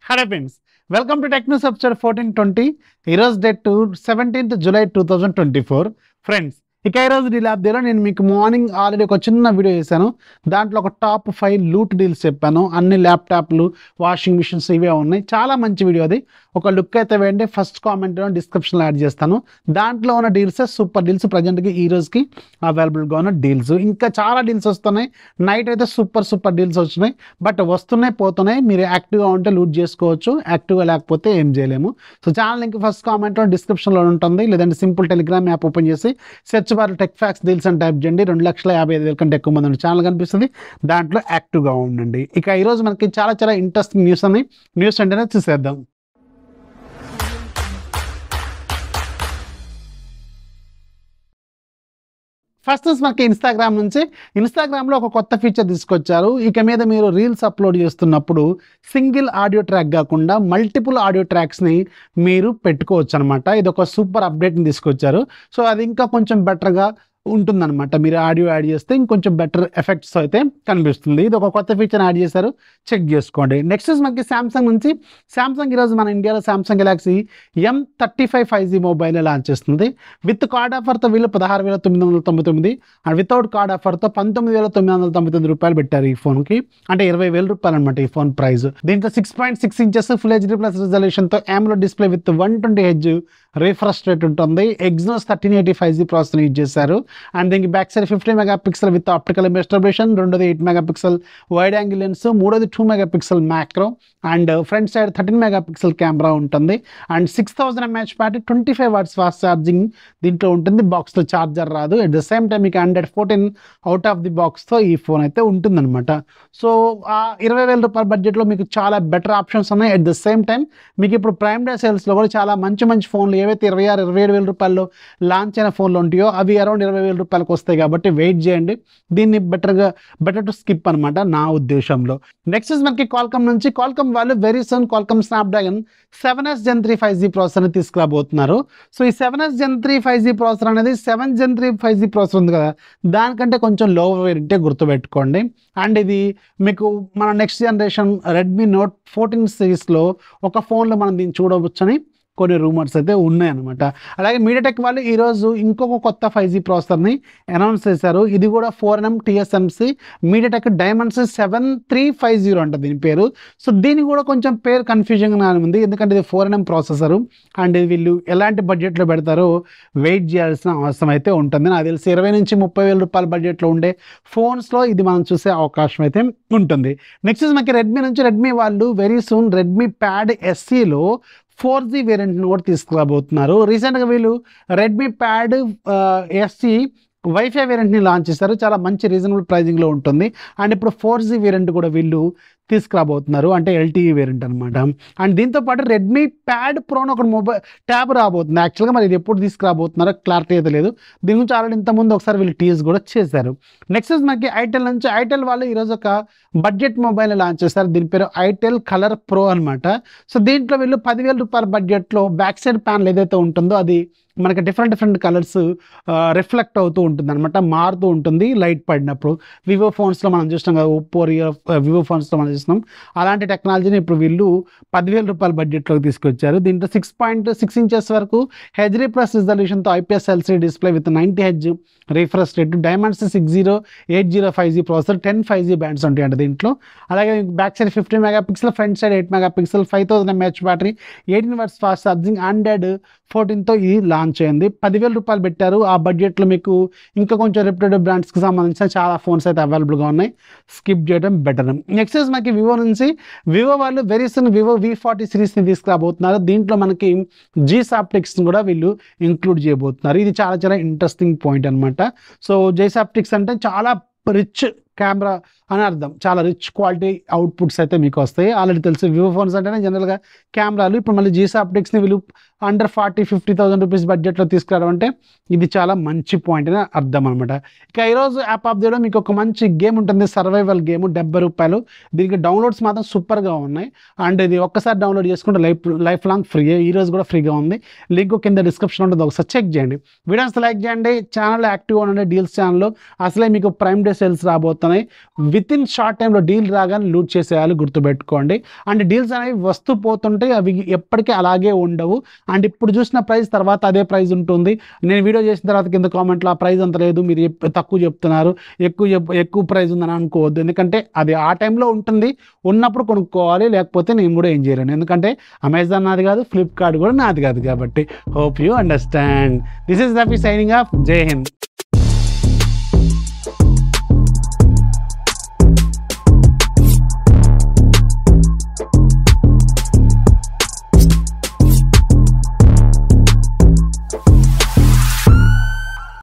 Hello friends, welcome to Tech News episode 1420. ఈరోజు date 17th July 2024. Friends ఇక ఈరోజు deal అప్డేట్లో నేను మీకు మార్నింగ్ ఆల్రెడీ ఒక చిన్న వీడియో చేశాను. దాంట్లో ఒక టాప్ 5 లూట్ డీల్స్ చెప్పాను. అన్ని ల్యాప్టాప్లు, వాషింగ్ మిషన్స్ ఇవే ఉన్నాయి. చాలా మంచి వీడియో అది. ఒక లుక్ అయితే వేయండి. ఫస్ట్ కామెంట్లో డిస్క్రిప్షన్లో యాడ్ చేస్తాను. దాంట్లో ఉన్న డీల్స్ సూపర్ డీల్స్, ప్రజెంట్కి ఈ రోజుకి అవైలబుల్గా ఉన్న డీల్స్. ఇంకా చాలా డీల్స్ వస్తున్నాయి. నైట్ అయితే సూపర్ డీల్స్ వచ్చినాయి. బట్ వస్తున్నాయి పోతున్నాయి. మీరు యాక్టివ్గా ఉంటే లూట్ చేసుకోవచ్చు, యాక్టివ్గా లేకపోతే ఏం చేయలేము. సో ఛానల్ లింక్ ఫస్ట్ కామెంట్లో డిస్క్రిప్షన్లో ఉంటుంది. లేదంటే సింపుల్ టెలిగ్రామ్ యాప్ ఓపెన్ చేసి search bar tech fax deals అని టైప్ చేయండి. 2,55,000 కంటే ఎక్కువ మంది ఛానల్ కనిపిస్తుంది. దాంట్లో యాక్టివ్గా ఉండండి. ఇక ఈరోజు మనకి చాలా ఇంట్రెస్టింగ్ న్యూస్ అని న్యూస్ అంటేనే చూసేద్దాం. ఫస్ట్ మనకి ఇన్స్టాగ్రామ్ నుంచి ఇన్స్టాగ్రామ్లో ఒక కొత్త ఫీచర్ తీసుకొచ్చారు. ఇక మీద మీరు రీల్స్ అప్లోడ్ చేస్తున్నప్పుడు సింగిల్ ఆడియో ట్రాక్ కాకుండా మల్టిపుల్ ఆడియో ట్రాక్స్ని మీరు పెట్టుకోవచ్చు అనమాట. ఇది ఒక సూపర్ అప్డేట్ని తీసుకొచ్చారు. సో అది ఇంకా కొంచెం బెటర్గా ఉంటుందన్నమాట. మీరు ఆడియో యాడ్ చేస్తే ఇంకొంచెం బెటర్ ఎఫెక్ట్స్ అయితే కనిపిస్తుంది. ఇది ఒక కొత్త ఫీచర్ యాడ్ చేశారు, చెక్ చేసుకోండి. నెక్స్ట్ మనకి శాంసంగ్ నుంచి శాంసంగ్ ఈరోజు మన ఇండియాలో Samsung Galaxy M35 5G mobile launch చేస్తుంది. విత్ కార్డ్ ఆఫర్తో వీళ్ళు 16,999 అండ్ వితౌట్ కార్డ్ ఆఫర్తో 19,999 రూపాయలు పెట్టారు ఈ ఫోన్కి. అంటే 20,000 రూపాయలు అనమాట ఈ ఫోన్ ప్రైస్. దీంట్లో 6.6 ఇంచెస్ ఫుల్ హెచ్డీ ప్లస్ రిజల్యూషన్తో AMOLED display with 120Hz refresh rate ఉంటుంది. Exynos 1380 5G ప్రాసెసర్ యూజ్ చేశారు. అండ్ దీనికి back side 50 megapixel with optical image stabilization, రెండోది 8 మెగాపిక్సెల్ వైడ్ యాంగిల్ లెన్స్, మూడోది 2 megapixel macro and front side 13 megapixel camera ఉంటుంది. And 6000 mAh battery, 25 watts fast charging దీంట్లో ఉంటుంది. బాక్స్లో charger రాదు. అట్ ద సేమ్ టైం మీకు Android 14 అవుట్ ఆఫ్ ది బాక్స్తో ఈ phone అయితే ఉంటుందన్నమాట. సో ఆ 20,000 రూపాయల బడ్జెట్లో మీకు చాలా బెటర్ ఆప్షన్స్ ఉన్నాయి. అట్ ద సేమ్ టైం మీకు ఇప్పుడు ప్రైమ్ డే సేల్స్లో కూడా చాలా మంచి ఫోన్లు ఏవైతే 26,000-27,000 రూపాయల్లో లాంచ్ అయిన ఫోన్లు ఉంటాయో అవి అరౌండ్ 20,000 రూపాయలకు వస్తాయి. కాబట్టి వెయిట్ చేయండి. దీన్ని బెటర్ టు స్కిప్ అనమాట నా ఉద్దేశంలో. నెక్స్ట్ మనకి క్వాల్కమ్ నుంచి క్వాల్కమ్ వాళ్ళు very soon Qualcomm Snapdragon 7S Gen 3 5G ప్రాసెసర్ని తీసుకురాబోతున్నారు. సో ఈ 7S Gen 3 5G ప్రాసెసర్ అనేది 7 Gen 3 5G ప్రాసెసర్ ఉంది కదా, దానికంటే కొంచెం లోవర్ వేరియంటే గుర్తుపెట్టుకోండి. అండ్ ఇది మీకు మన నెక్స్ట్ జనరేషన్ రెడ్మీ నోట్ 14 సిరీస్లో ఒక ఫోన్లో మనం దీన్ని చూడవచ్చని కొన్ని రూమర్స్ అయితే ఉన్నాయన్నమాట. అలాగే మీడియాటెక్ వాళ్ళు ఈరోజు ఇంకొక కొత్త 5G ప్రాసెసర్ని అనౌన్స్ చేశారు. ఇది కూడా 4nm TSMC మీడియాటెక్ డైమెన్సిటీ 7350 అంట దీని పేరు. సో దీని కూడా కొంచెం పేరు కన్ఫ్యూజన్గా ఉంది, ఎందుకంటే ఇది 4nm ప్రాసెసరు అండ్ వీళ్ళు ఎలాంటి బడ్జెట్లో పెడతారో వెయిట్ చేయాల్సిన అవసరం అయితే ఉంటుంది. నాకు తెలిసి 20,000-30,000 రూపాయల బడ్జెట్లో ఉండే ఫోన్స్లో ఇది మనం చూసే అవకాశం అయితే ఉంటుంది. నెక్స్ట్ మనకి రెడ్మీ నుంచి రెడ్మీ వాళ్ళు వెరీ సూన్ రెడ్మీ ప్యాడ్ SEలో 4G వేరియంట్ని కూడా తీసుకురాబోతున్నారు. రీసెంట్గా వీళ్ళు రెడ్మీ ప్యాడ్ SE వైఫై వేరియంట్ని లాంచ్ చేశారు. చాలా మంచి రీజనబుల్ ప్రైజింగ్లో ఉంటుంది. అండ్ ఇప్పుడు 4G వేరియంట్ కూడా వీళ్ళు తీసుకురాబోతున్నారు, అంటే LTE వేరియంట్ అనమాట. అండ్ దీంతోపాటు రెడ్మీ ప్యాడ్ ప్రోని ఒక మొబైల్ ట్యాబ్ రాబోతుంది. యాక్చువల్గా మరి ఇది ఎప్పుడు తీసుకురాబోతున్నారో క్లారిటీ అయితే లేదు. దీని గురించి ఆల్రెడీ ఇంతకుముందు ఒకసారి వీళ్ళు టీజ్ కూడా చేశారు. నెక్స్ట్ మనకి ఐటెల్ నుంచి ఐటెల్ వాళ్ళు ఈరోజు ఒక బడ్జెట్ మొబైల్ లాంచ్ చేశారు. దీని పేరు ఐటెల్ కలర్ ప్రో అనమాట. సో దీంట్లో వీళ్ళు 10,000 రూపాయల బడ్జెట్లో బ్యాక్ సైడ్ ప్యానల్ ఏదైతే ఉంటుందో అది మనకి డిఫరెంట్ కలర్స్ రిఫ్లెక్ట్ అవుతూ ఉంటుంది అనమాట, మారుతూ ఉంటుంది లైట్ పడినప్పుడు. వివో ఫోన్స్లో మనం చూస్తాం కదా, ఒప్పో వివో ఫోన్స్లో మనం చూస్తున్నాం. అలాంటి టెక్నాలజీని ఇప్పుడు వీళ్ళు 10,000 రూపాయల బడ్జెట్లోకి తీసుకొచ్చారు. దీంట్లో 6.6 ఇంచెస్ వరకు హెచ్డీ ప్లస్ రిజల్యూషన్తో IPS LCD display with 90Hz refresh rate, Dimensity 6080 5G processor, 10 5G bands ఉంటాయి అంటే దీంట్లో. అలాగే back side 50 megapixel, front side 8 megapixel, 5000 mAh battery, 18 watts fast charging, Android 14తో ఇది లాంచ్ అయింది. 10,000 రూపాయలు పెట్టారు. ఆ బడ్జెట్లో మీకు ఇంకా కొంచెం రెప్యూటెడ్ బ్రాండ్స్కి సంబంధించిన చాలా ఫోన్స్ అయితే అవైలబుల్గా ఉన్నాయి. స్కిప్ చేయడం బెటర్. నెక్స్ట్ మనకి వివో నుంచి వివో వాళ్ళు వెరీ సూన్ వివో V40 సిరీస్ని తీసుకురాబోతున్నారు. దీంట్లో మనకి G-Sapticsని కూడా వీళ్ళు ఇంక్లూడ్ చేయబోతున్నారు. ఇది చాలా ఇంట్రెస్టింగ్ పాయింట్ అనమాట. సో G-Saptics అంటే చాలా రిచ్ కెమెరా అని అర్థం. చాలా రిచ్ క్వాలిటీ అవుట్పుట్స్ అయితే మీకు వస్తాయి. ఆల్రెడీ తెలుసు వివో ఫోన్స్ అంటేనే జనరల్గా కెమెరాలు. ఇప్పుడు మళ్ళీ G-Sapticsని వీళ్ళు అండర్ 40,000-50,000 రూపీస్ బడ్జెట్లో తీసుకురావడం అంటే ఇది చాలా మంచి పాయింట్ అని అర్థం అనమాట. ఇక ఈరోజు యాప్ ఆఫ్ ది డే మీకు ఒక మంచి గేమ్ ఉంటుంది, సర్వైవల్ గేమ్, 70 రూపాయలు. దీనికి డౌన్లోడ్స్ మాత్రం సూపర్గా ఉన్నాయి. అండ్ ఇది ఒక్కసారి డౌన్లోడ్ చేసుకుంటే లైఫ్ లాంగ్ ఫ్రీ. ఈరోజు కూడా ఫ్రీగా ఉంది. లింక్ కింద డిస్క్రిప్షన్ ఉంటుంది, ఒకసారి చెక్ చేయండి. వీడియోస్ లైక్ చేయండి, ఛానల్ యాక్టివ్ ఉండండి. డీల్స్ ఛానల్లో అసలే మీకు ప్రైమ్ డే సేల్స్ రాబోతున్నాయి. పోతున్నాయి. విత్ ఇన్ షార్ట్ టైంలో డీల్ రాగానే లూట్ చేసేయాలి, గుర్తుపెట్టుకోండి. అండ్ డీల్స్ అనేవి వస్తూ పోతుంటే అవి ఎప్పటికీ అలాగే ఉండవు. అండ్ ఇప్పుడు చూసిన ప్రైస్ తర్వాత అదే ప్రైస్ ఉంటుంది. నేను వీడియో చేసిన తర్వాత కింద కామెంట్లో ఆ ప్రైస్ అంత లేదు, మీరు తక్కువ చెప్తున్నారు, ఎక్కువ ప్రైస్ ఉందని అనుకోవద్దు. ఎందుకంటే అది ఆ టైంలో ఉంటుంది, ఉన్నప్పుడు కొనుక్కోవాలి, లేకపోతే నేను కూడా ఏం చేయలేను. ఎందుకంటే అమెజాన్ నాది కాదు, ఫ్లిప్కార్ట్ కూడా నాది కాదు. కాబట్టి hope you understand. This is Rafi signing off. జై హింద్.